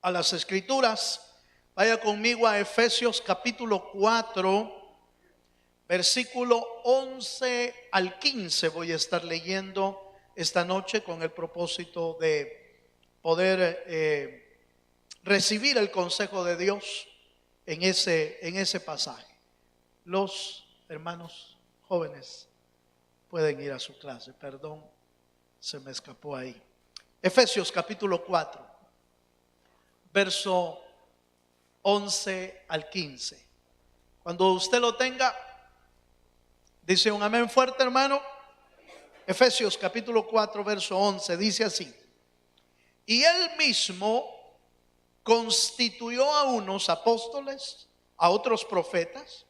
a las Escrituras. Vaya conmigo a Efesios capítulo 4, versículo 11 al 15. Voy a estar leyendo esta noche con el propósito de poder recibir el consejo de Dios en ese pasaje. Los hermanos jóvenes pueden ir a su clase. Perdón, se me escapó ahí. Efesios capítulo 4, verso 11 al 15. Cuando usted lo tenga, dice un amén fuerte, hermano. Efesios capítulo 4, verso 11, dice así: y él mismo constituyó a unos apóstoles, a otros profetas,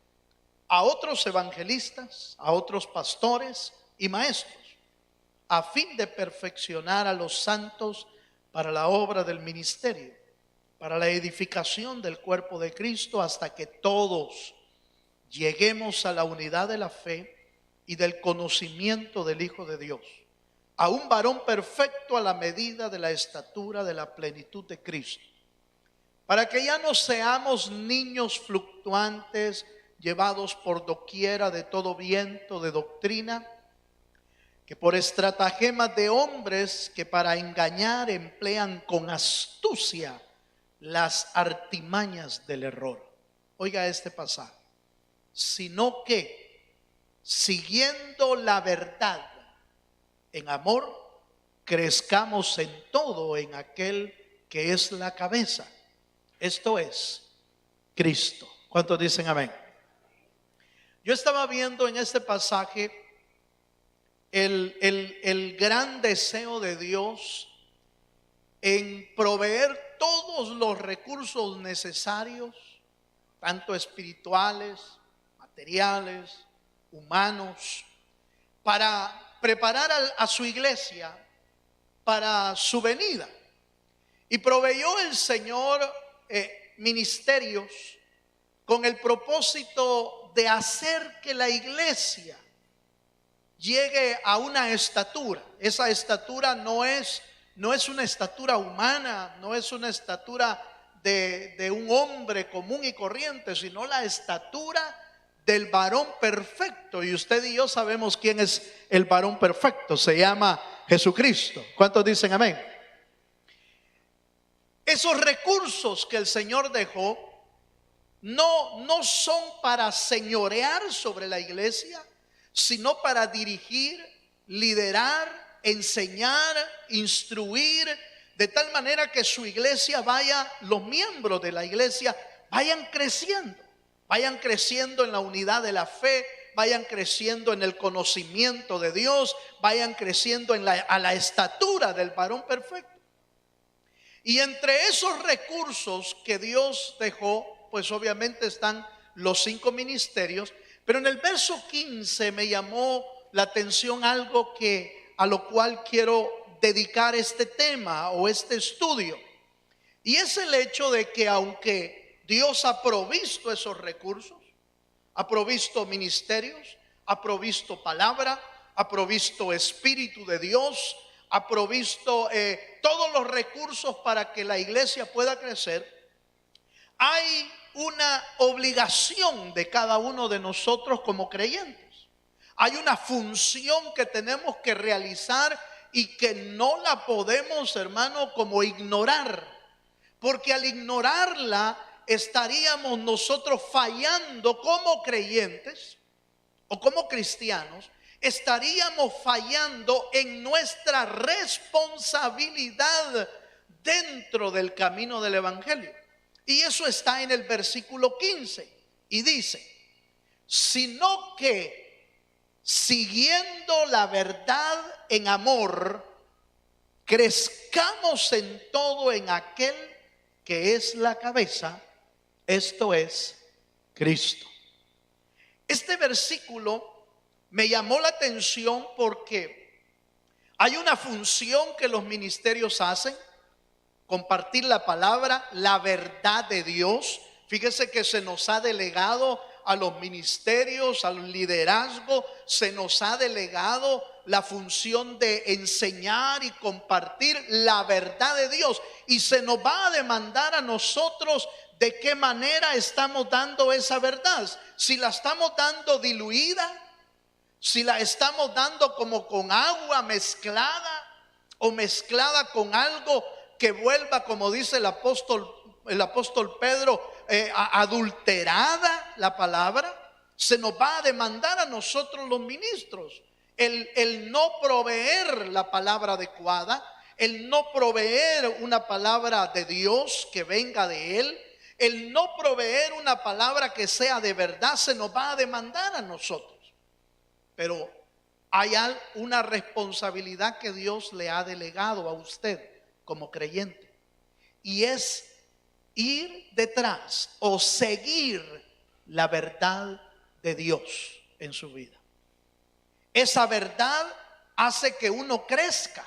a otros evangelistas, a otros pastores y maestros, a fin de perfeccionar a los santos para la obra del ministerio, para la edificación del cuerpo de Cristo, hasta que todos lleguemos a la unidad de la fe y del conocimiento del Hijo de Dios, a un varón perfecto a la medida de la estatura de la plenitud de Cristo, para que ya no seamos niños fluctuantes, llevados por doquiera de todo viento de doctrina, que por estratagemas de hombres que para engañar emplean con astucia las artimañas del error. Oiga este pasaje: sino que siguiendo la verdad en amor, crezcamos en todo en aquel que es la cabeza, esto es Cristo. ¿Cuántos dicen amén? Yo estaba viendo en este pasaje el gran deseo de Dios en proveer todos los recursos necesarios, tanto espirituales, materiales, humanos, para preparar a su iglesia para su venida. Y proveyó el Señor ministerios con el propósito de hacer que la iglesia llegue a una estatura. Esa estatura no es una estatura humana, no es una estatura de un hombre común y corriente, sino la estatura del varón perfecto. Y usted y yo sabemos quién es el varón perfecto: se llama Jesucristo. ¿Cuántos dicen amén? Esos recursos que el Señor dejó no son para señorear sobre la iglesia, sino para dirigir, liderar, enseñar, instruir, de tal manera que su iglesia los miembros de la iglesia vayan creciendo en la unidad de la fe, vayan creciendo en el conocimiento de Dios, vayan creciendo a la estatura del varón perfecto. Y entre esos recursos que Dios dejó, pues obviamente están los 5 ministerios. Pero en el verso 15 me llamó la atención algo a lo cual quiero dedicar este tema o este estudio. Y es el hecho de que aunque Dios ha provisto esos recursos, ha provisto ministerios, ha provisto palabra, ha provisto Espíritu de Dios, ha provisto todos los recursos para que la iglesia pueda crecer, hay una obligación de cada uno de nosotros como creyentes. Hay una función que tenemos que realizar y que no la podemos, hermano, como ignorar, porque al ignorarla estaríamos nosotros fallando como creyentes o como cristianos. Estaríamos fallando en nuestra responsabilidad dentro del camino del evangelio. Y eso está en el versículo 15 y dice: sino que siguiendo la verdad en amor, crezcamos en todo en aquel que es la cabeza, esto es Cristo. Este versículo me llamó la atención porque hay una función que los ministerios hacen: compartir la palabra, la verdad de Dios. Fíjese que se nos ha delegado a los ministerios, al liderazgo, se nos ha delegado la función de enseñar y compartir la verdad de Dios. Y se nos va a demandar a nosotros de qué manera estamos dando esa verdad. Si la estamos dando diluida, si la estamos dando como con agua mezclada o mezclada con algo que vuelva, como dice el apóstol Pedro, adulterada la palabra, se nos va a demandar a nosotros los ministros el no proveer la palabra adecuada, el no proveer una palabra de Dios que venga de Él, el no proveer una palabra que sea de verdad. Se nos va a demandar a nosotros. Pero hay una responsabilidad que Dios le ha delegado a usted como creyente, y es ir detrás o seguir la verdad de Dios en su vida. Esa verdad hace que uno crezca,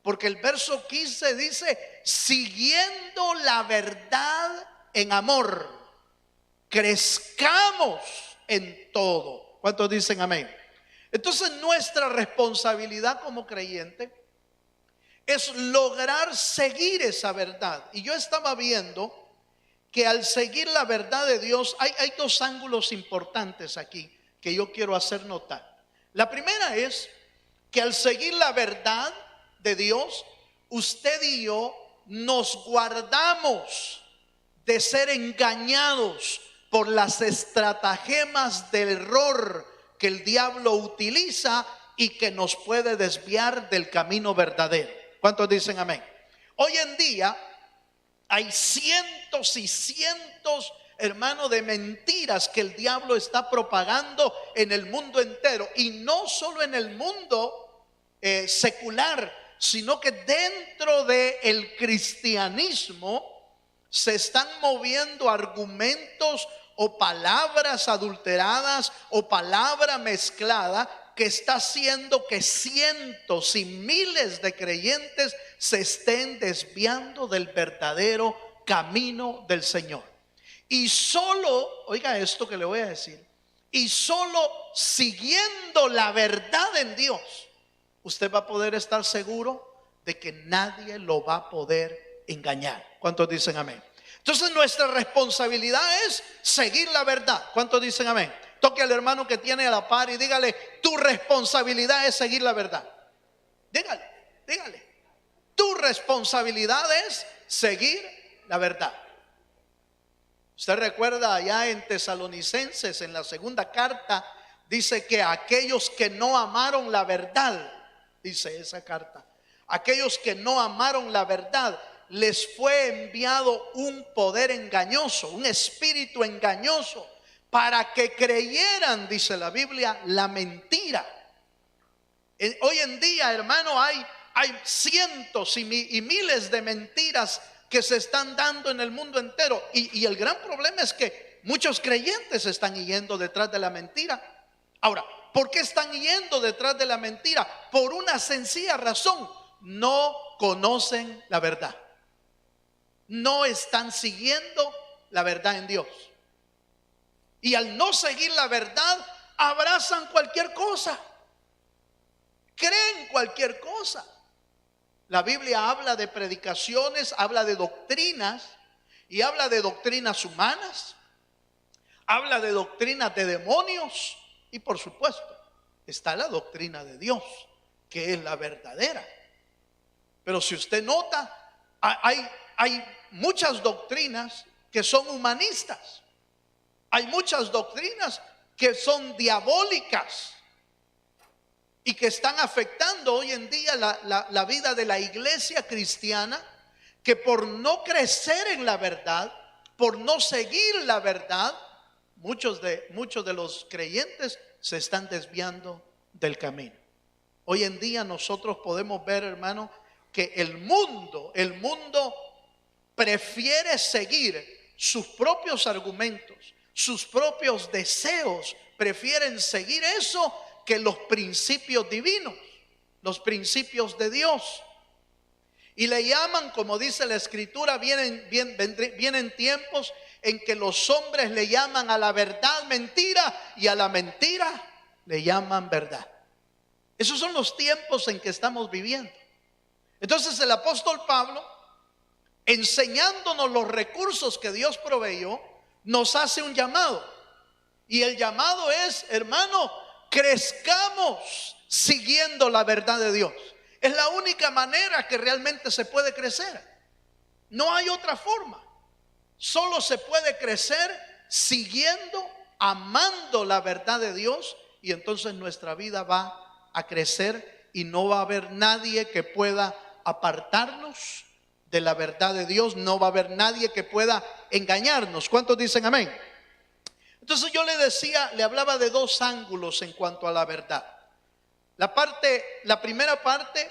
porque el verso 15 dice: siguiendo la verdad en amor, crezcamos en todo. ¿Cuántos dicen amén? Entonces nuestra responsabilidad como creyente es lograr seguir esa verdad. Y yo estaba viendo que al seguir la verdad de Dios hay dos ángulos importantes aquí que yo quiero hacer notar. La primera es que al seguir la verdad de Dios, usted y yo nos guardamos de ser engañados por las estratagemas del error que el diablo utiliza y que nos puede desviar del camino verdadero. ¿Cuántos dicen amén? Hoy en día hay cientos y cientos, hermano, de mentiras que el diablo está propagando en el mundo entero, y no solo en el mundo secular, sino que dentro del cristianismo se están moviendo argumentos o palabras adulteradas o palabra mezclada que está haciendo que cientos y miles de creyentes se estén desviando del verdadero camino del Señor. Y solo, oiga esto que le voy a decir, y solo siguiendo la verdad en Dios, usted va a poder estar seguro de que nadie lo va a poder engañar. ¿Cuántos dicen amén? Entonces nuestra responsabilidad es seguir la verdad. ¿Cuántos dicen amén? Toque al hermano que tiene a la par y dígale: tu responsabilidad es seguir la verdad. Dígale, tu responsabilidad es seguir la verdad. Usted recuerda allá en Tesalonicenses, en la segunda carta, dice que aquellos que no amaron la verdad, dice esa carta, aquellos que no amaron la verdad, les fue enviado un poder engañoso, un espíritu engañoso, para que creyeran, dice la Biblia, la mentira. Hoy en día, hermano, hay cientos y miles de mentiras que se están dando en el mundo entero, y el gran problema es que muchos creyentes están yendo detrás de la mentira. Ahora, ¿por qué están yendo detrás de la mentira? Por una sencilla razón: no conocen la verdad. No están siguiendo la verdad en Dios. Y al no seguir la verdad, abrazan cualquier cosa, creen cualquier cosa. La Biblia habla de predicaciones, habla de doctrinas, y habla de doctrinas humanas, habla de doctrinas de demonios, y por supuesto está la doctrina de Dios, que es la verdadera. Pero si usted nota, hay muchas doctrinas que son humanistas. Hay muchas doctrinas que son diabólicas y que están afectando hoy en día la vida de la iglesia cristiana, que por no crecer en la verdad, por no seguir la verdad, muchos de los creyentes se están desviando del camino. Hoy en día nosotros podemos ver, hermano, que el mundo prefiere seguir sus propios argumentos, sus propios deseos, prefieren seguir eso que los principios divinos, los principios de Dios. Y le llaman, como dice la escritura, vienen tiempos en que los hombres le llaman a la verdad mentira y a la mentira le llaman verdad. Esos son los tiempos en que estamos viviendo. Entonces el apóstol Pablo, enseñándonos los recursos que Dios proveyó, nos hace un llamado. Y el llamado es, hermano, crezcamos siguiendo la verdad de Dios. Es la única manera que realmente se puede crecer. No hay otra forma. Solo se puede crecer siguiendo, amando la verdad de Dios, y entonces nuestra vida va a crecer y no va a haber nadie que pueda apartarnos de la verdad de Dios. No va a haber nadie que pueda engañarnos. ¿Cuántos dicen amén? Entonces yo le decía, le hablaba de dos ángulos en cuanto a la verdad. La primera parte,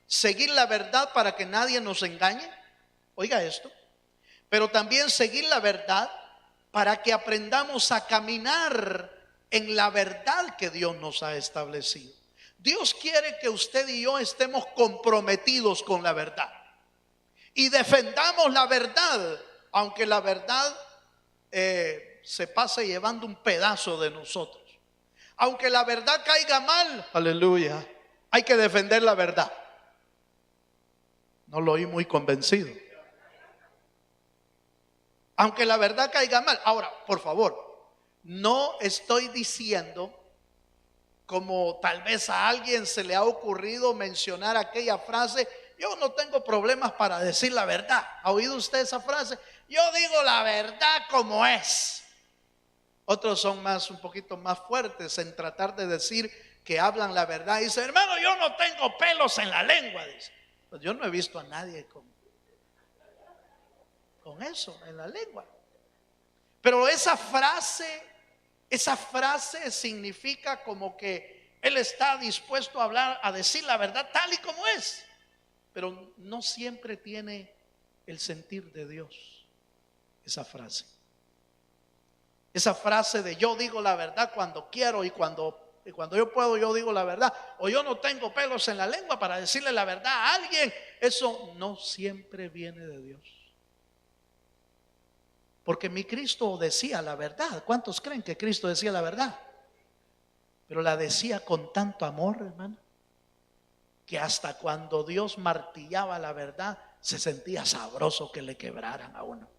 seguir la verdad para que nadie nos engañe. Oiga esto. Pero también seguir la verdad para que aprendamos a caminar en la verdad que Dios nos ha establecido. Dios quiere que usted y yo estemos comprometidos con la verdad y defendamos la verdad, aunque la verdad se pase llevando un pedazo de nosotros. Aunque la verdad caiga mal, aleluya, hay que defender la verdad. No lo oí muy convencido. Aunque la verdad caiga mal. Ahora, por favor, no estoy diciendo, como tal vez a alguien se le ha ocurrido mencionar aquella frase: yo no tengo problemas para decir la verdad. ¿Ha oído usted esa frase? Yo digo la verdad como es. Otros son un poquito más fuertes en tratar de decir que hablan la verdad. Dice: hermano, yo no tengo pelos en la lengua. Dice: pues yo no he visto a nadie con eso en la lengua. Pero esa frase significa como que él está dispuesto a hablar, a decir la verdad tal y como es. Pero no siempre tiene el sentir de Dios esa frase. Esa frase de yo digo la verdad cuando quiero y cuando yo puedo, yo digo la verdad. O yo no tengo pelos en la lengua para decirle la verdad a alguien. Eso no siempre viene de Dios. Porque mi Cristo decía la verdad. ¿Cuántos creen que Cristo decía la verdad? Pero la decía con tanto amor, hermano, que hasta cuando Dios martillaba la verdad, se sentía sabroso que le quebraran a uno.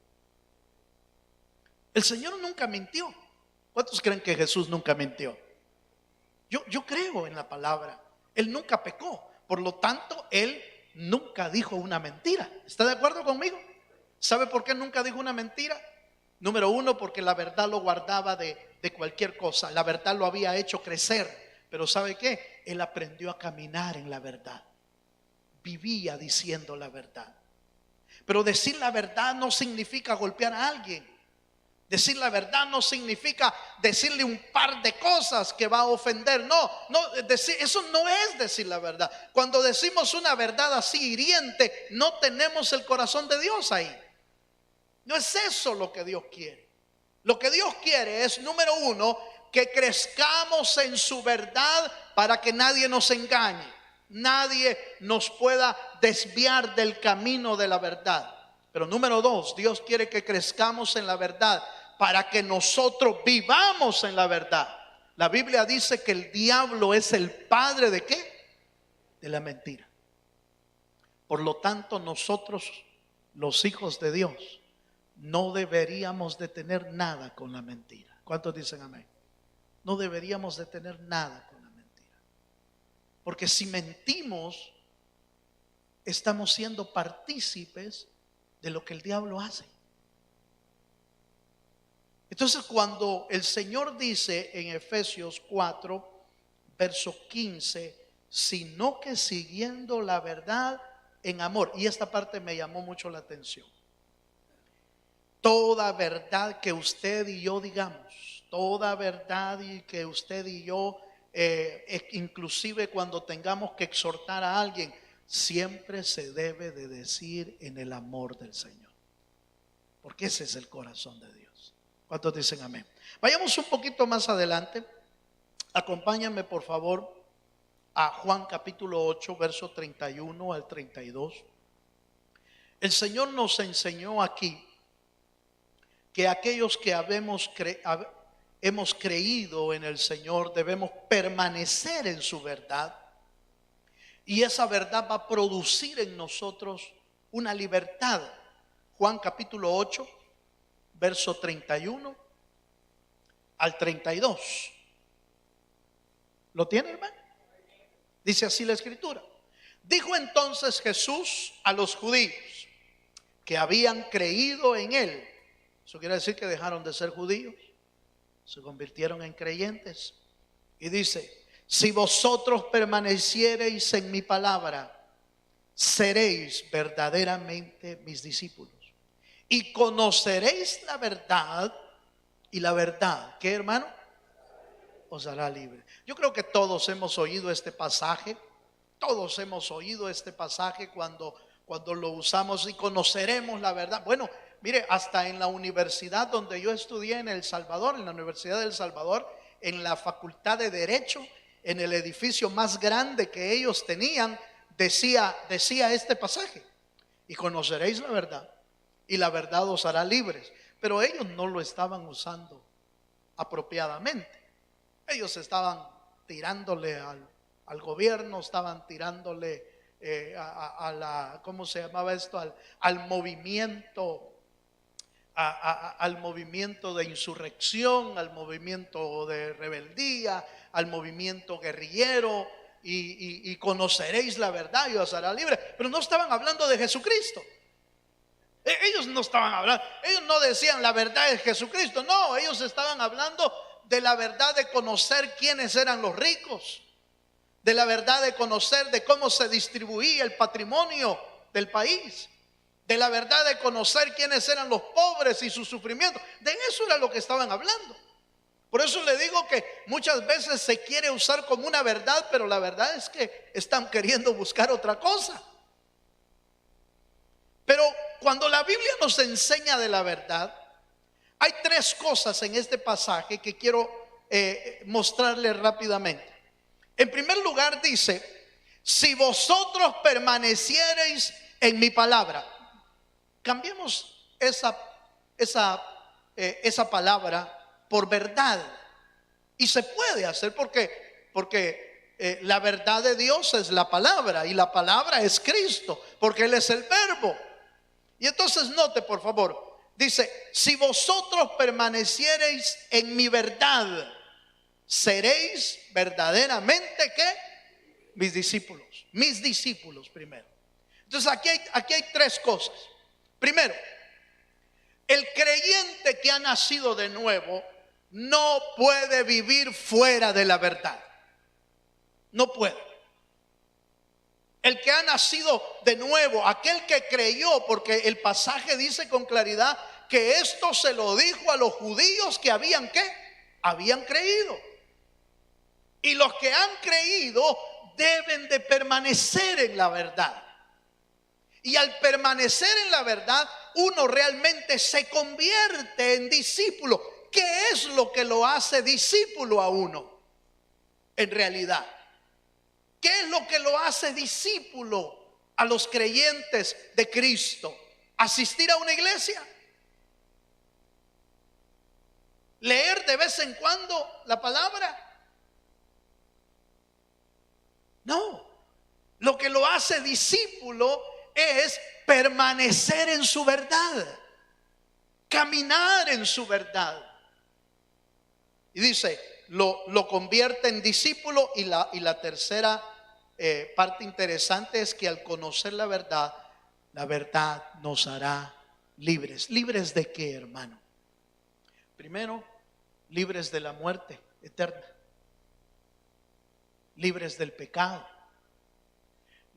El Señor nunca mintió. ¿Cuántos creen que Jesús nunca mintió? Yo creo en la palabra. Él nunca pecó. Por lo tanto, Él nunca dijo una mentira. ¿Está de acuerdo conmigo? ¿Sabe por qué nunca dijo una mentira? Número uno, porque la verdad lo guardaba de cualquier cosa. La verdad lo había hecho crecer. Pero ¿sabe qué? Él aprendió a caminar en la verdad. Vivía diciendo la verdad. Pero decir la verdad no significa golpear a alguien. Decir la verdad no significa decirle un par de cosas que va a ofender. No, eso no es decir la verdad. Cuando decimos una verdad así hiriente, no tenemos el corazón de Dios ahí. No es eso lo que Dios quiere. Lo que Dios quiere es, número uno, que crezcamos en su verdad para que nadie nos engañe. Nadie nos pueda desviar del camino de la verdad. Pero número dos, Dios quiere que crezcamos en la verdad para que nosotros vivamos en la verdad. La Biblia dice que el diablo es el padre ¿de qué? De la mentira. Por lo tanto, nosotros, los hijos de Dios, no deberíamos de tener nada con la mentira. ¿Cuántos dicen amén? No deberíamos de tener nada con la mentira. Porque si mentimos, estamos siendo partícipes de lo que el diablo hace. Entonces, cuando el Señor dice en Efesios 4, verso 15, sino que siguiendo la verdad en amor, y esta parte me llamó mucho la atención. Toda verdad que usted y yo digamos, toda verdad y que usted y yo, inclusive cuando tengamos que exhortar a alguien, siempre se debe de decir en el amor del Señor. Porque ese es el corazón de Dios. ¿Cuántos dicen amén? Vayamos un poquito más adelante. Acompáñame por favor a Juan capítulo 8, verso 31 al 32. El Señor nos enseñó aquí que aquellos que hemos creído en el Señor debemos permanecer en su verdad. y esa verdad va a producir en nosotros una libertad. Juan capítulo 8, verso 31 al 32. ¿Lo tiene, hermano? Dice así la escritura. Dijo entonces Jesús a los judíos que habían creído en él. Eso quiere decir que dejaron de ser judíos, se convirtieron en creyentes. Y dice: si vosotros permaneciereis en mi palabra, seréis verdaderamente mis discípulos y conoceréis la verdad, y la verdad, ¿qué, hermano? Os hará libre. Yo creo que todos hemos oído este pasaje. Todos hemos oído este pasaje cuando lo usamos, y conoceremos la verdad. Bueno, mire, hasta en la universidad donde yo estudié en El Salvador, en la Universidad del Salvador, en la Facultad de Derecho, en el edificio más grande que ellos tenían, decía este pasaje: y conoceréis la verdad, y la verdad os hará libres. Pero ellos no lo estaban usando apropiadamente. Ellos estaban tirándole al gobierno, estaban tirándole a la, ¿cómo se llamaba esto? Al movimiento, al movimiento de insurrección, al movimiento de rebeldía, al movimiento guerrillero, y conoceréis la verdad y os hará libre. Pero no estaban hablando de Jesucristo. Ellos no estaban hablando, ellos no decían la verdad es Jesucristo. No, ellos estaban hablando de la verdad de conocer quiénes eran los ricos, de la verdad de conocer de cómo se distribuía el patrimonio del país, de la verdad de conocer quiénes eran los pobres y sus sufrimientos. De eso era lo que estaban hablando. Por eso le digo que muchas veces se quiere usar como una verdad, pero la verdad es que están queriendo buscar otra cosa. Pero cuando la Biblia nos enseña de la verdad, hay tres cosas en este pasaje que quiero mostrarles rápidamente. En primer lugar dice: si vosotros permaneciereis en mi palabra. Cambiemos esa palabra por verdad. Y se puede hacer porque la verdad de Dios es la palabra, y la palabra es Cristo, porque Él es el verbo. Y entonces note, por favor, dice: si vosotros permaneciereis en mi verdad, seréis verdaderamente, ¿qué? Mis discípulos primero. Entonces aquí hay tres cosas. Primero, el creyente que ha nacido de nuevo no puede vivir fuera de la verdad. No puede. El que ha nacido de nuevo, aquel que creyó, porque el pasaje dice con claridad que esto se lo dijo a los judíos que habían, ¿qué? Habían creído. Y los que han creído deben de permanecer en la verdad. Y al permanecer en la verdad, uno realmente se convierte en discípulo. ¿Qué es lo que lo hace discípulo a uno? En realidad, ¿qué es lo que lo hace discípulo a los creyentes de Cristo? ¿Asistir a una iglesia? ¿Leer de vez en cuando la palabra? No. Lo que lo hace discípulo es permanecer en su verdad, caminar en su verdad. Y dice, lo convierte en discípulo. Y la tercera parte interesante es que al conocer la verdad nos hará libres. ¿Libres de qué, hermano? Primero, libres de la muerte eterna, libres del pecado,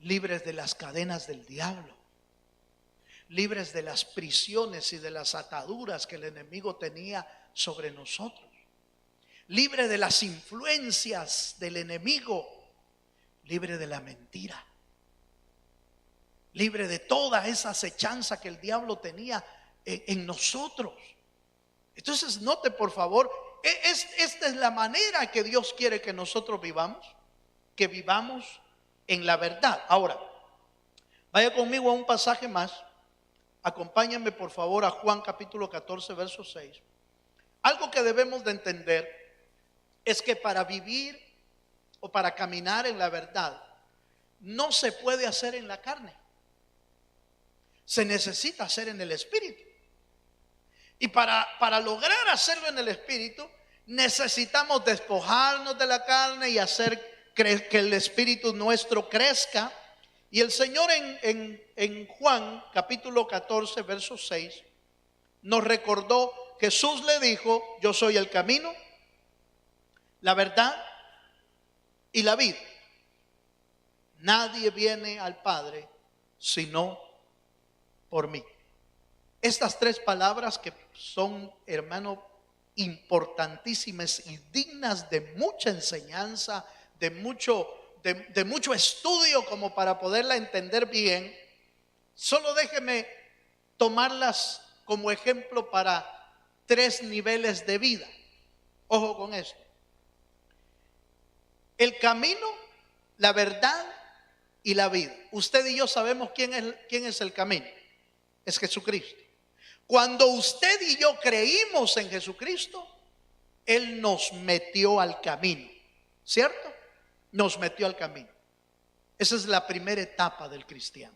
libres de las cadenas del diablo, libres de las prisiones y de las ataduras que el enemigo tenía sobre nosotros, libre de las influencias del enemigo, libre de la mentira, libre de toda esa acechanza que el diablo tenía en nosotros. Entonces note, por favor, esta es la manera que Dios quiere que nosotros vivamos, que vivamos en la verdad. Ahora, vaya conmigo a un pasaje más. Acompáñenme por favor a Juan capítulo 14, verso 6. Algo que debemos de entender es que para vivir o para caminar en la verdad, no se puede hacer en la carne. Se necesita hacer en el espíritu. Y para lograr hacerlo en el espíritu, necesitamos despojarnos de la carne y hacer que el espíritu nuestro crezca. Y el Señor en Juan capítulo 14 verso 6 nos recordó, Jesús le dijo: yo soy el camino, la verdad y la vida. Nadie viene al Padre sino por mí. Estas tres palabras, que son, hermano, importantísimas y dignas de mucha enseñanza, de mucho estudio, como para poderla entender bien, solo déjeme tomarlas como ejemplo para tres niveles de vida. Ojo con esto: el camino, la verdad y la vida. Usted y yo sabemos quién es el camino. Es Jesucristo. Cuando usted y yo creímos en Jesucristo, Él nos metió al camino, ¿cierto? Nos metió al camino. Esa es la primera etapa del cristiano.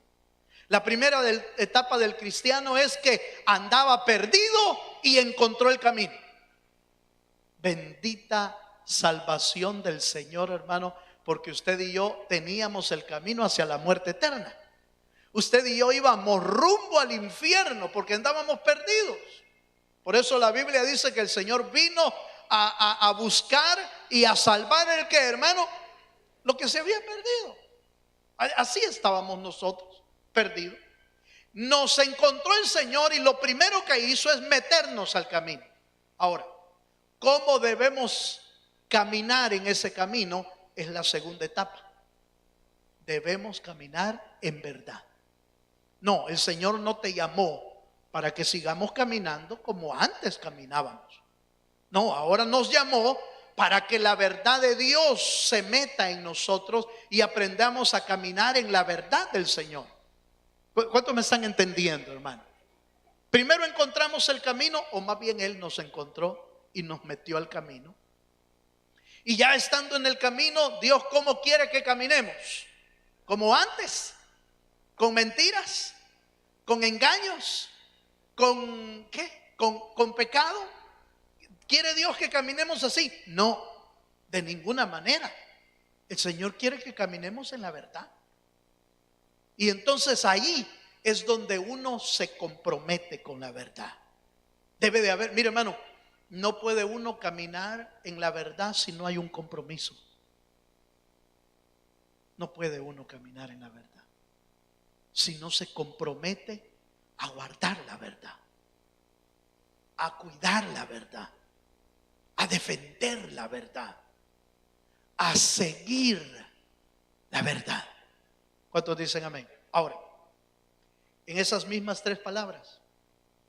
La primera etapa del cristiano es que andaba perdido y encontró el camino. Bendita salvación del Señor, hermano, porque usted y yo teníamos el camino hacia la muerte eterna. Usted y yo íbamos rumbo al infierno porque andábamos perdidos. Por eso la Biblia dice que el Señor vino a buscar y a salvar el que, hermano, lo que se había perdido. Así estábamos nosotros, perdidos. Nos encontró el Señor y lo primero que hizo es meternos al camino. Ahora, ¿cómo debemos caminar en ese camino? Es la segunda etapa. Debemos caminar en verdad. No, el Señor no te llamó para que sigamos caminando como antes caminábamos. No, ahora nos llamó para que la verdad de Dios se meta en nosotros y aprendamos a caminar en la verdad del Señor. ¿Cuántos me están entendiendo, hermano? Primero encontramos el camino, o más bien Él nos encontró y nos metió al camino. Y ya estando en el camino, Dios, ¿cómo quiere que caminemos? Como antes, con mentiras, con engaños, con ¿qué? Con pecado. ¿Quiere Dios que caminemos así? No, de ninguna manera. El Señor quiere que caminemos en la verdad. Y entonces ahí es donde uno se compromete con la verdad. Debe de haber, mire, hermano, no puede uno caminar en la verdad si no hay un compromiso. No puede uno caminar en la verdad si no se compromete a guardar la verdad, a cuidar la verdad, a defender la verdad, a seguir la verdad. ¿Cuántos dicen amén? Ahora, en esas mismas tres palabras,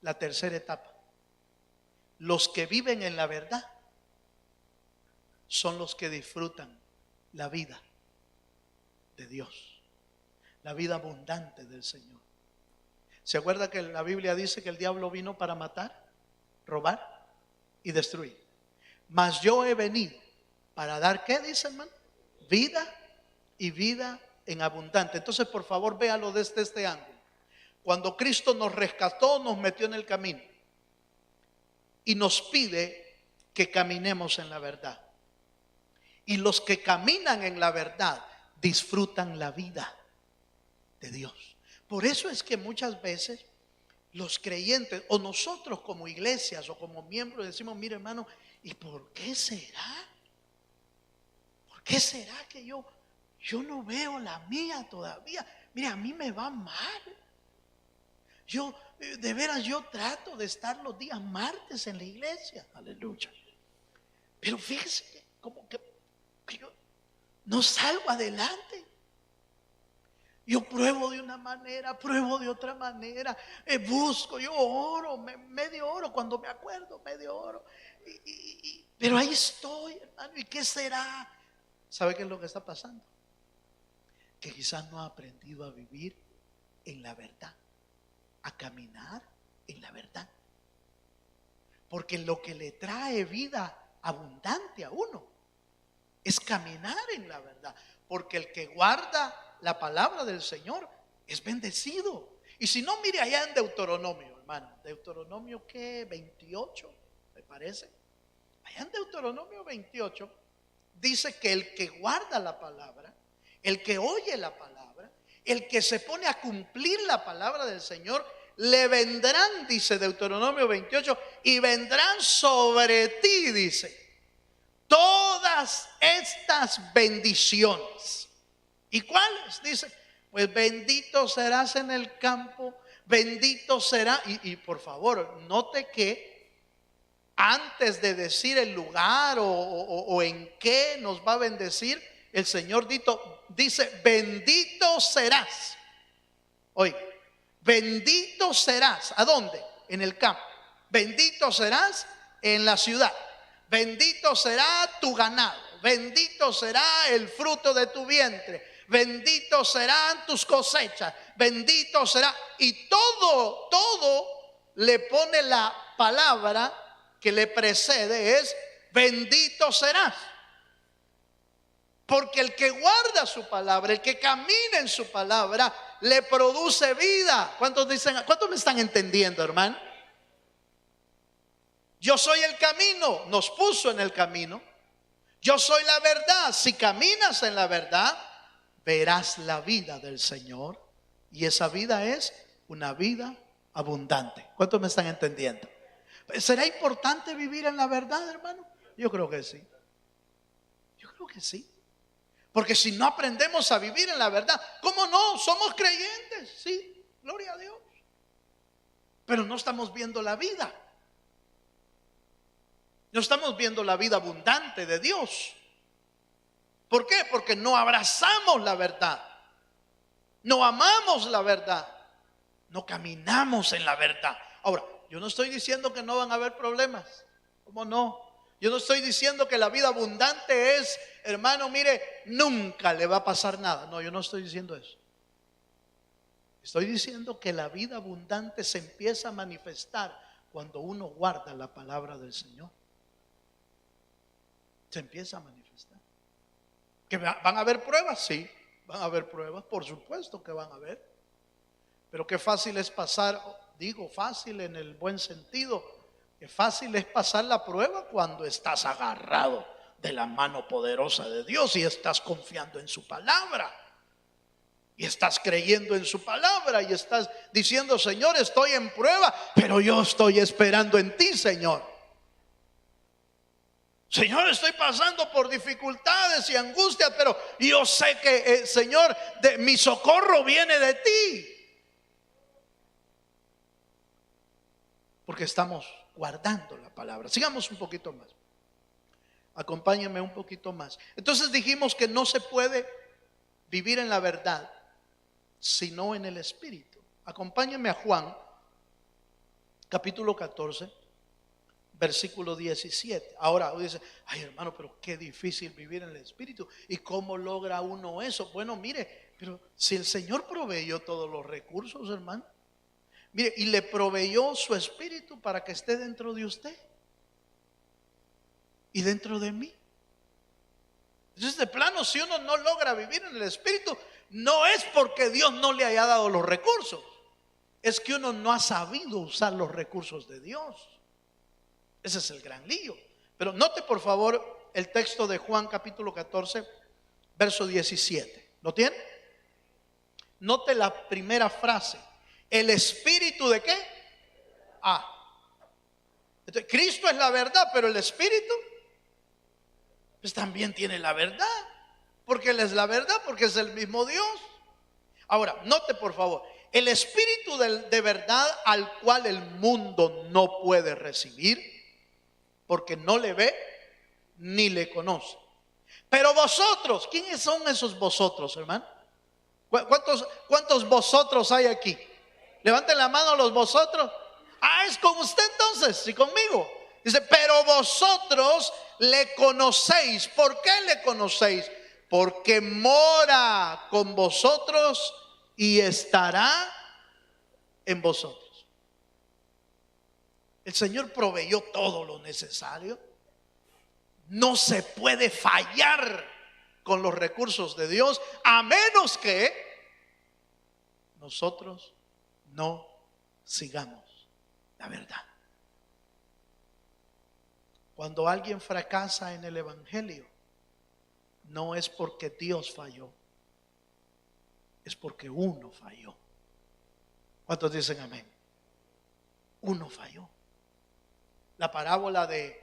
la tercera etapa: los que viven en la verdad son los que disfrutan la vida de Dios, la vida abundante del Señor. ¿Se acuerda que la Biblia dice que el diablo vino para matar, robar y destruir? Mas yo he venido para dar, ¿qué dice, hermano? Vida y vida en abundante. Entonces, por favor, véalo desde este ángulo. Cuando Cristo nos rescató, nos metió en el camino y nos pide que caminemos en la verdad. Y los que caminan en la verdad disfrutan la vida de Dios. Por eso es que muchas veces los creyentes o nosotros como iglesias o como miembros decimos: mire, hermano, ¿y por qué será? ¿Por qué será que yo no veo la mía todavía? Mire, a mí me va mal. Yo, de veras, yo trato de estar los días martes en la iglesia. Aleluya. Pero fíjese que como que yo no salgo adelante. Yo pruebo de una manera, pruebo de otra manera, busco, yo oro, medio oro, cuando me acuerdo, medio oro. Pero ahí estoy, hermano. ¿Y qué será? ¿Sabe qué es lo que está pasando? Que quizás no ha aprendido a vivir en la verdad, a caminar en la verdad. Porque lo que le trae vida abundante a uno es caminar en la verdad. Porque el que guarda la palabra del Señor es bendecido. Y si no, mire allá en Deuteronomio, hermano. Deuteronomio, ¿qué? 28, me parece. Allá en Deuteronomio 28 dice que el que guarda la palabra, el que oye la palabra, el que se pone a cumplir la palabra del Señor, le vendrán, dice Deuteronomio 28, y vendrán sobre ti, dice, todas estas bendiciones. ¿Y cuáles? Dice, pues bendito serás en el campo, bendito será. Y por favor, note que antes de decir el lugar o en qué nos va a bendecir, el Señor dice, bendito serás. Oiga, bendito serás. ¿A dónde? En el campo. Bendito serás en la ciudad. Bendito será tu ganado. Bendito será el fruto de tu vientre. Bendito serán tus cosechas. Bendito será. Y todo le pone la palabra que le precede, es bendito serás. Porque el que guarda su palabra, el que camina en su palabra, le produce vida. ¿Cuántos me están entendiendo, hermano? Yo soy el camino, nos puso en el camino. Yo soy la verdad. Si caminas en la verdad, verás la vida del Señor. Y esa vida es una vida abundante. ¿Cuántos me están entendiendo? ¿Será importante vivir en la verdad, hermano? Yo creo que sí. Yo creo que sí. Porque si no aprendemos a vivir en la verdad, ¿cómo no? Somos creyentes, sí, gloria a Dios. Pero no estamos viendo la vida. No estamos viendo la vida abundante de Dios. ¿Por qué? Porque no abrazamos la verdad. No amamos la verdad. No caminamos en la verdad. Ahora, yo no estoy diciendo que no van a haber problemas. ¿Cómo no? Yo no estoy diciendo que la vida abundante es, hermano, mire, nunca le va a pasar nada. No, yo no estoy diciendo eso. Estoy diciendo que la vida abundante se empieza a manifestar cuando uno guarda la palabra del Señor. Se empieza a manifestar. ¿Que van a haber pruebas? Sí, van a haber pruebas, por supuesto que van a haber. Pero qué fácil es pasar, digo fácil en el buen sentido, qué fácil es pasar la prueba cuando estás agarrado de la mano poderosa de Dios y estás confiando en su palabra. Y estás creyendo en su palabra y estás diciendo, Señor, estoy en prueba, pero yo estoy esperando en ti, Señor. Señor, estoy pasando por dificultades y angustias, pero yo sé que, Señor, mi socorro viene de ti. Porque estamos guardando la palabra. Sigamos un poquito más. Acompáñenme un poquito más. Entonces dijimos que no se puede vivir en la verdad sino en el Espíritu. Acompáñenme a Juan, capítulo 14, versículo 17. Ahora dice, ay hermano, pero qué difícil vivir en el Espíritu. ¿Y cómo logra uno eso? Bueno, mire, pero si el Señor proveyó todos los recursos, hermano. Mire, y le proveyó su Espíritu para que esté dentro de usted y dentro de mí. Entonces, de plano, si uno no logra vivir en el Espíritu, no es porque Dios no le haya dado los recursos, es que uno no ha sabido usar los recursos de Dios. Ese es el gran lío. Pero note por favor el texto de Juan capítulo 14, verso 17. ¿Lo tiene? Note la primera frase. ¿El Espíritu de qué? Entonces, Cristo es la verdad, pero el Espíritu pues también tiene la verdad, porque Él es la verdad, porque es el mismo Dios. Ahora, note por favor, el Espíritu de verdad al cual el mundo no puede recibir, porque no le ve ni le conoce. Pero vosotros, ¿quiénes son esos vosotros, hermano? ¿Cuántos vosotros hay aquí? Levanten la mano los vosotros. Es con usted entonces y conmigo. Dice, pero vosotros le conocéis. ¿Por qué le conocéis? Porque mora con vosotros y estará en vosotros. El Señor proveyó todo lo necesario. No se puede fallar con los recursos de Dios, a menos que nosotros no sigamos la verdad. Cuando alguien fracasa en el evangelio, no es porque Dios falló, es porque uno falló. ¿Cuántos dicen amén? Uno falló. La parábola de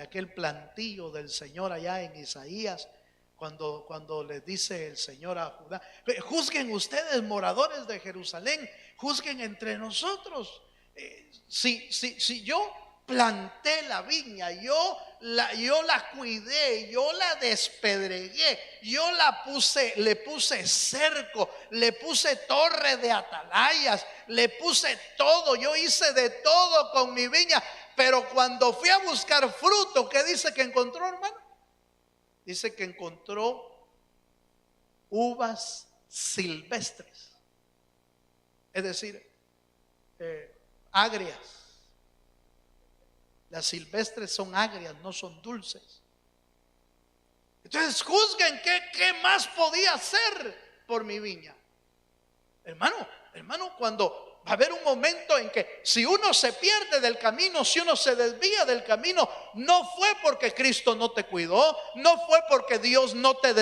aquel plantío del Señor allá en Isaías, cuando les dice el Señor a Judá: juzguen ustedes, moradores de Jerusalén, juzguen entre nosotros. Si yo planté la viña, yo la cuidé, yo la despedregué, yo le puse cerco, le puse torre de atalayas, le puse todo, yo hice de todo con mi viña. Pero cuando fui a buscar fruto, ¿qué dice que encontró, hermano? Dice que encontró uvas silvestres, es decir, agrias. Las silvestres son agrias, no son dulces. Entonces juzguen qué más podía hacer por mi viña. Hermano, cuando va a haber un momento en que si uno se pierde del camino, si uno se desvía del camino, no fue porque Cristo no te cuidó, no fue porque Dios no te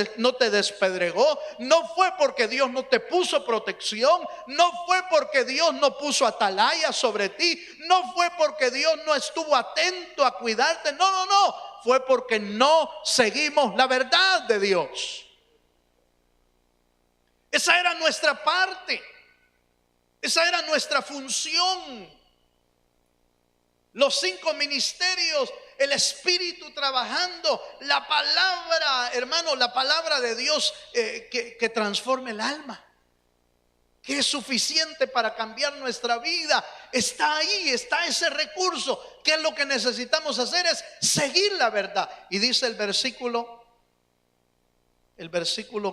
despedregó, no fue porque Dios no te puso protección, no fue porque Dios no puso atalaya sobre ti, no fue porque Dios no estuvo atento a cuidarte, no, fue porque no seguimos la verdad de Dios. Esa era nuestra parte. Esa era nuestra función. Los 5 ministerios, el Espíritu trabajando, la palabra, hermano, la palabra de Dios que transforma el alma, que es suficiente para cambiar nuestra vida. Está ahí, está ese recurso. ¿Qué es lo que necesitamos hacer? Es seguir la verdad. Y dice el versículo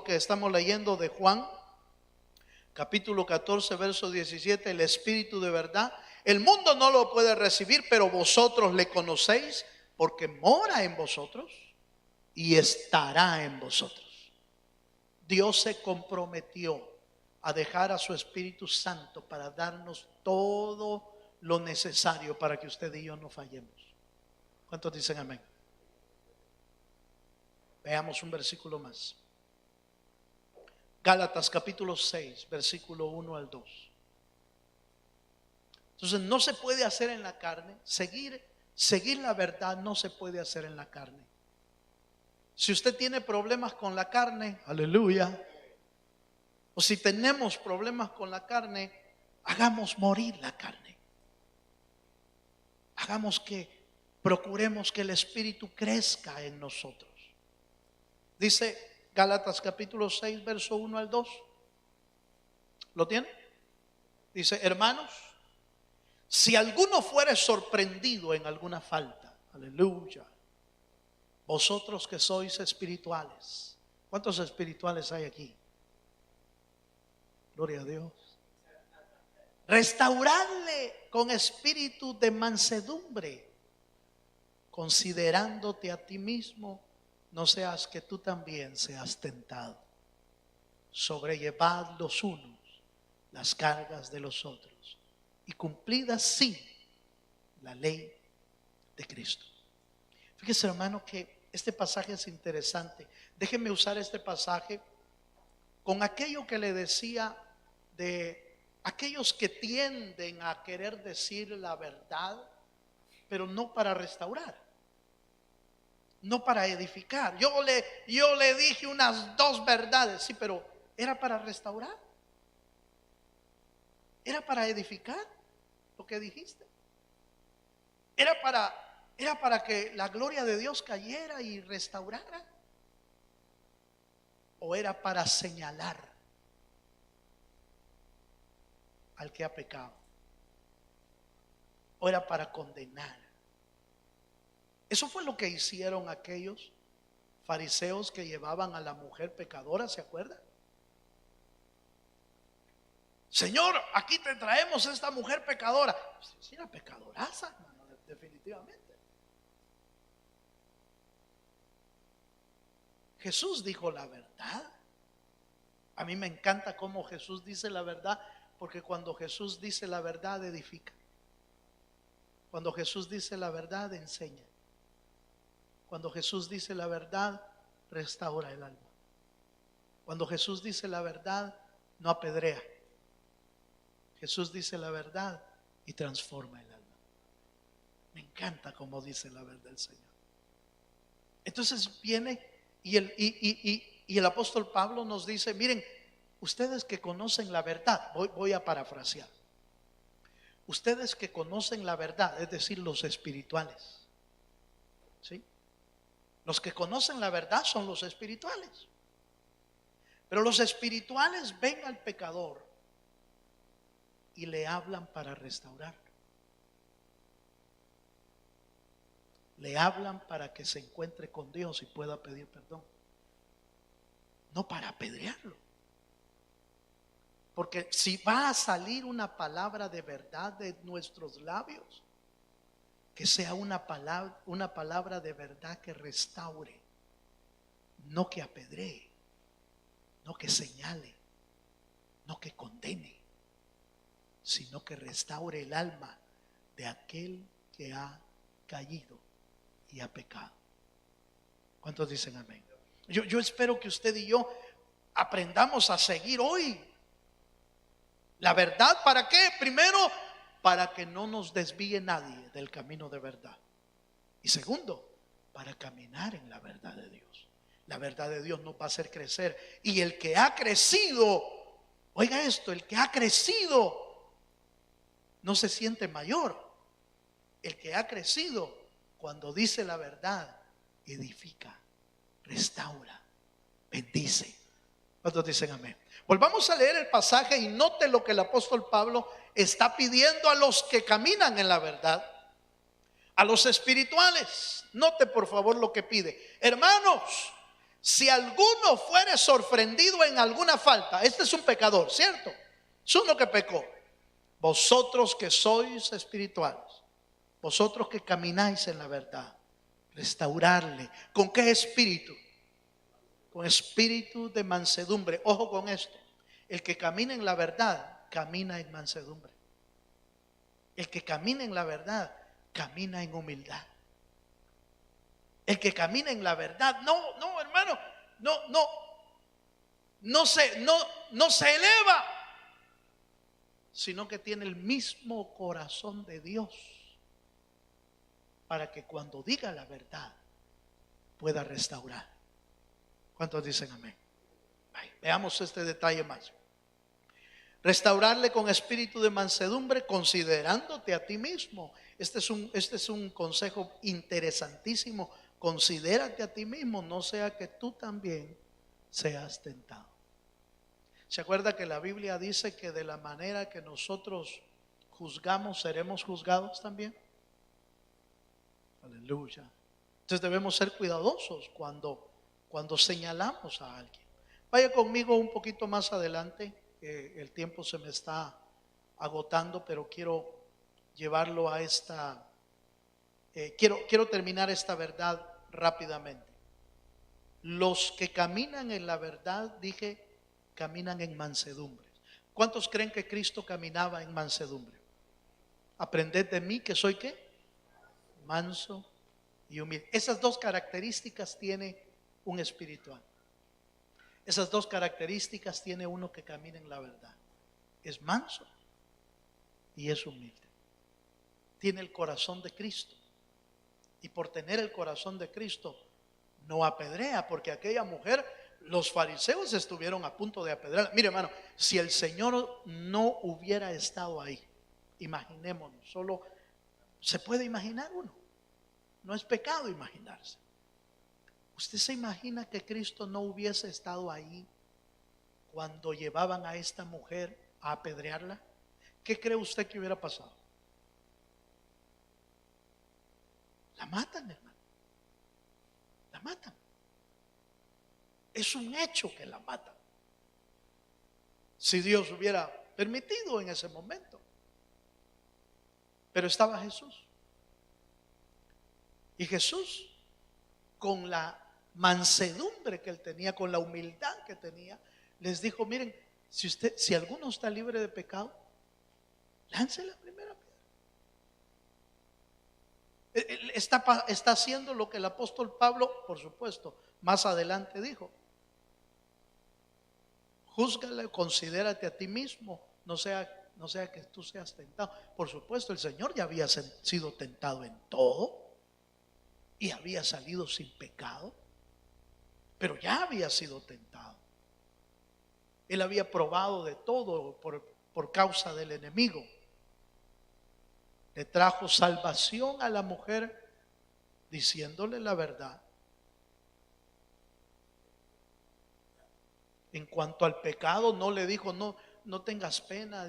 que estamos leyendo de Juan, capítulo 14, verso 17, el Espíritu de verdad. El mundo no lo puede recibir, pero vosotros le conocéis, porque mora en vosotros y estará en vosotros. Dios se comprometió a dejar a su Espíritu Santo para darnos todo lo necesario para que usted y yo no fallemos. ¿Cuántos dicen amén? Veamos un versículo más. Gálatas capítulo 6, versículo 1 al 2. Entonces no se puede hacer en la carne. Seguir la verdad no se puede hacer en la carne. Si usted tiene problemas con la carne, aleluya, o si tenemos problemas con la carne, hagamos morir la carne. Procuremos que el Espíritu crezca en nosotros. Dice Gálatas capítulo 6, verso 1 al 2. ¿Lo tiene? Dice: hermanos, si alguno fuere sorprendido en alguna falta, aleluya, vosotros que sois espirituales. ¿Cuántos espirituales hay aquí? Gloria a Dios. Restauradle con espíritu de mansedumbre, considerándote a ti mismo, no seas que tú también seas tentado. Sobrellevad los unos las cargas de los otros y cumplid así la ley de Cristo. Fíjese, hermano, que este pasaje es interesante. Déjeme usar este pasaje con aquello que le decía de aquellos que tienden a querer decir la verdad, pero no para restaurar, no para edificar. Yo le dije unas 2 verdades, sí, pero era para restaurar, era para edificar lo que dijiste, era para que la gloria de Dios cayera y restaurara, o era para señalar al que ha pecado, o era para condenar. Eso fue lo que hicieron aquellos fariseos que llevaban a la mujer pecadora, ¿se acuerdan? Señor, aquí te traemos esta mujer pecadora. Sí, era pecadoraza, hermano, definitivamente. Jesús dijo la verdad. A mí me encanta cómo Jesús dice la verdad, porque cuando Jesús dice la verdad edifica. Cuando Jesús dice la verdad enseña. Cuando Jesús dice la verdad restaura el alma. Cuando Jesús dice la verdad no apedrea. Jesús dice la verdad y transforma el alma. Me encanta cómo dice la verdad el Señor. Entonces viene y el apóstol Pablo nos dice, miren, ustedes que conocen la verdad, voy a parafrasear. Ustedes que conocen la verdad, es decir, los espirituales, ¿sí? Los que conocen la verdad son los espirituales. Pero los espirituales ven al pecador y le hablan para restaurar. Le hablan para que se encuentre con Dios y pueda pedir perdón. No para apedrearlo. Porque si va a salir una palabra de verdad de nuestros labios, que sea una palabra de verdad que restaure, no que apedree, no que señale, no que condene, sino que restaure el alma de aquel que ha caído y ha pecado. ¿Cuántos dicen amén? Yo espero que usted y yo aprendamos a seguir hoy la verdad. ¿Para qué? Primero, para que no nos desvíe nadie del camino de verdad. Y segundo, para caminar en la verdad de Dios. La verdad de Dios nos va a hacer crecer. Y el que ha crecido, oiga esto, el que ha crecido no se siente mayor. El que ha crecido, cuando dice la verdad, edifica, restaura, bendice. ¿Cuántos dicen amén? Volvamos a leer el pasaje y note lo que el apóstol Pablo está pidiendo a los que caminan en la verdad, a los espirituales. Note por favor lo que pide. Hermanos, si alguno fuere sorprendido en alguna falta, este es un pecador, ¿cierto? Es uno que pecó. Vosotros que sois espirituales, vosotros que camináis en la verdad, restaurarle. ¿Con qué espíritu? Con espíritu de mansedumbre. Ojo con esto: el que camina en la verdad camina en mansedumbre. El que camina en la verdad camina en humildad. El que camina en la verdad, no hermano, no se eleva, sino que tiene el mismo corazón de Dios, para que cuando diga la verdad pueda restaurar. ¿Cuántos dicen amén? Veamos este detalle más. Restaurarle con espíritu de mansedumbre, considerándote a ti mismo. Este es un consejo interesantísimo. Considérate a ti mismo, no sea que tú también seas tentado. ¿Se acuerda que la Biblia dice que de la manera que nosotros juzgamos, seremos juzgados también? Aleluya. Entonces debemos ser cuidadosos cuando señalamos a alguien. Vaya conmigo un poquito más adelante. El tiempo se me está agotando, pero quiero llevarlo a esta quiero terminar esta verdad rápidamente. Los que caminan en la verdad, dije, caminan en mansedumbre. ¿Cuántos creen que Cristo caminaba en mansedumbre? Aprended de mí que soy ¿qué? Manso y humilde. Esas dos características tiene un espiritual. Esas dos características tiene uno que camina en la verdad. Es manso y es humilde. Tiene el corazón de Cristo. Y por tener el corazón de Cristo no apedrea, porque aquella mujer, los fariseos estuvieron a punto de apedrear. Mire hermano, si el Señor no hubiera estado ahí, imaginémonos, solo se puede imaginar uno. No es pecado imaginarse. ¿Usted se imagina que Cristo no hubiese estado ahí cuando llevaban a esta mujer a apedrearla? ¿Qué cree usted que hubiera pasado? La matan, hermano. La matan. Es un hecho que la matan. Si Dios hubiera permitido en ese momento. Pero estaba Jesús. Y Jesús, con la mansedumbre que él tenía, con la humildad que tenía, les dijo: miren, si alguno está libre de pecado, lance la primera piedra. Él está haciendo lo que el apóstol Pablo, por supuesto, más adelante dijo: júzgale, considérate a ti mismo, no sea que tú seas tentado. Por supuesto, el Señor ya había sido tentado en todo y había salido sin pecado, pero ya había sido tentado. Él había probado de todo por causa del enemigo. Le trajo salvación a la mujer diciéndole la verdad. En cuanto al pecado, no le dijo: no tengas pena,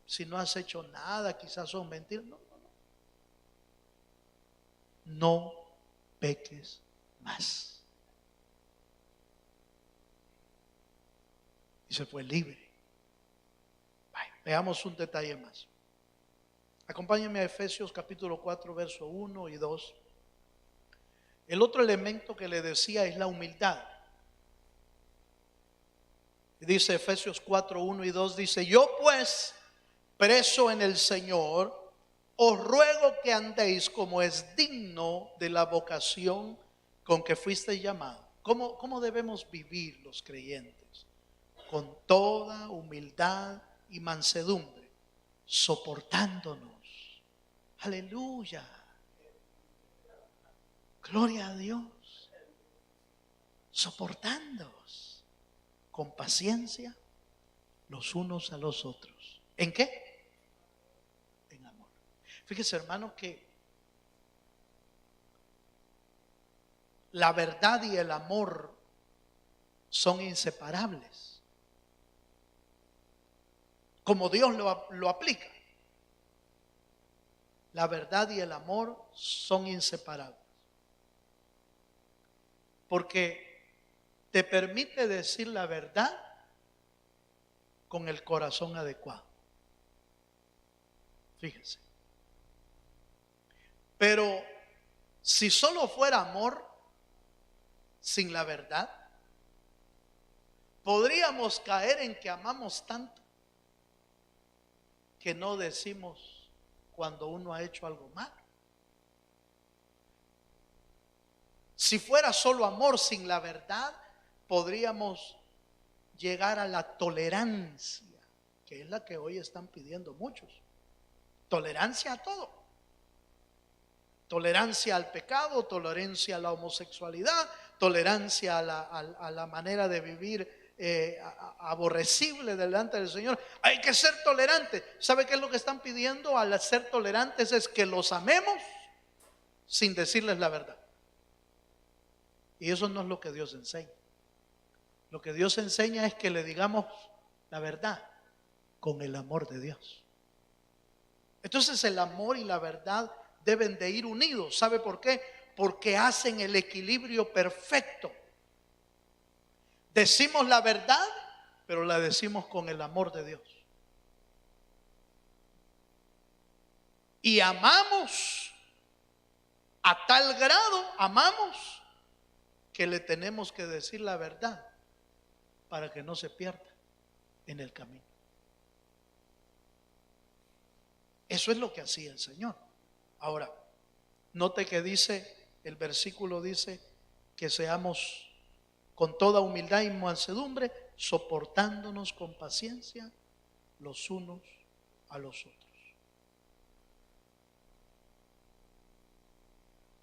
si no has hecho nada, quizás son mentiras. No peques más. Y se fue libre. Veamos un detalle más. Acompáñenme a Efesios capítulo 4, verso 1 y 2. El otro elemento que le decía es la humildad. Dice Efesios 4, 1 y 2, dice: yo pues, preso en el Señor, os ruego que andéis como es digno de la vocación con que fuisteis llamados. ¿Cómo debemos vivir los creyentes? Con toda humildad y mansedumbre, soportándonos. Aleluya. Gloria a Dios. Soportándonos con paciencia los unos a los otros. ¿En qué? En amor. Fíjese, hermano, que la verdad y el amor son inseparables, como Dios lo aplica. La verdad y el amor son inseparables, porque te permite decir la verdad con el corazón adecuado. Fíjense. Pero si solo fuera amor sin la verdad, podríamos caer en que amamos tanto que no decimos cuando uno ha hecho algo malo. Si fuera solo amor sin la verdad, podríamos llegar a la tolerancia, que es la que hoy están pidiendo muchos. Tolerancia a todo. Tolerancia al pecado, tolerancia a la homosexualidad, tolerancia a la manera de vivir aborrecible delante del Señor. Hay que ser tolerante. ¿Sabe qué es lo que están pidiendo al ser tolerantes? Es que los amemos sin decirles la verdad. Y eso no es lo que Dios enseña. Lo que Dios enseña es que le digamos la verdad con el amor de Dios. Entonces el amor y la verdad deben de ir unidos. ¿Sabe por qué? Porque hacen el equilibrio perfecto. Decimos la verdad, pero la decimos con el amor de Dios. Y amamos a tal grado, amamos, que le tenemos que decir la verdad para que no se pierda en el camino. Eso es lo que hacía el Señor. Ahora, note que el versículo dice que seamos con toda humildad y mansedumbre, soportándonos con paciencia los unos a los otros.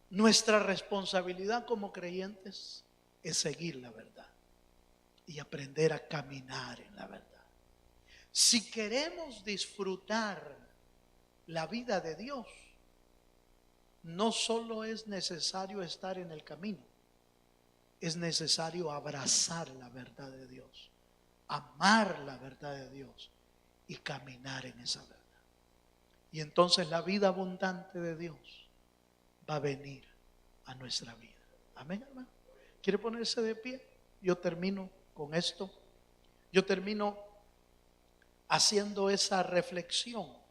Nuestra responsabilidad como creyentes es seguir la verdad y aprender a caminar en la verdad. Si queremos disfrutar la vida de Dios, no solo es necesario estar en el camino, es necesario abrazar la verdad de Dios, amar la verdad de Dios y caminar en esa verdad. Y entonces la vida abundante de Dios va a venir a nuestra vida. Amén, hermano. ¿Quiere ponerse de pie? Yo termino con esto. Yo termino haciendo esa reflexión.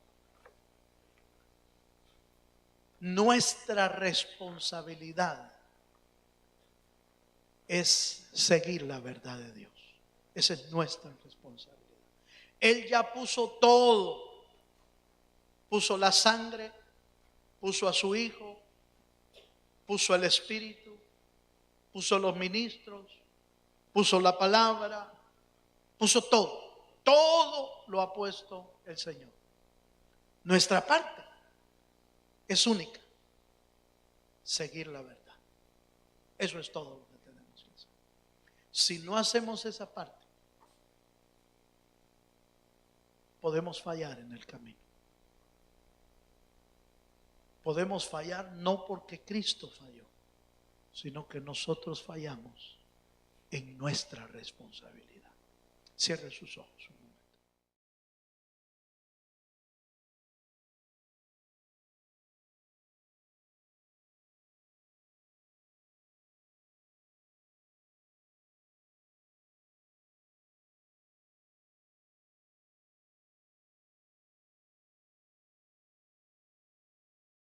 Nuestra responsabilidad es seguir la verdad de Dios. Esa es nuestra responsabilidad. Él ya puso todo. Puso la sangre, puso a su Hijo, puso el Espíritu, puso los ministros, puso la palabra, puso todo. Todo lo ha puesto el Señor. Nuestra parte es única: seguir la verdad. Eso es todo lo que tenemos que hacer. Si no hacemos esa parte, podemos fallar en el camino. Podemos fallar no porque Cristo falló, sino que nosotros fallamos en nuestra responsabilidad. Cierre sus ojos.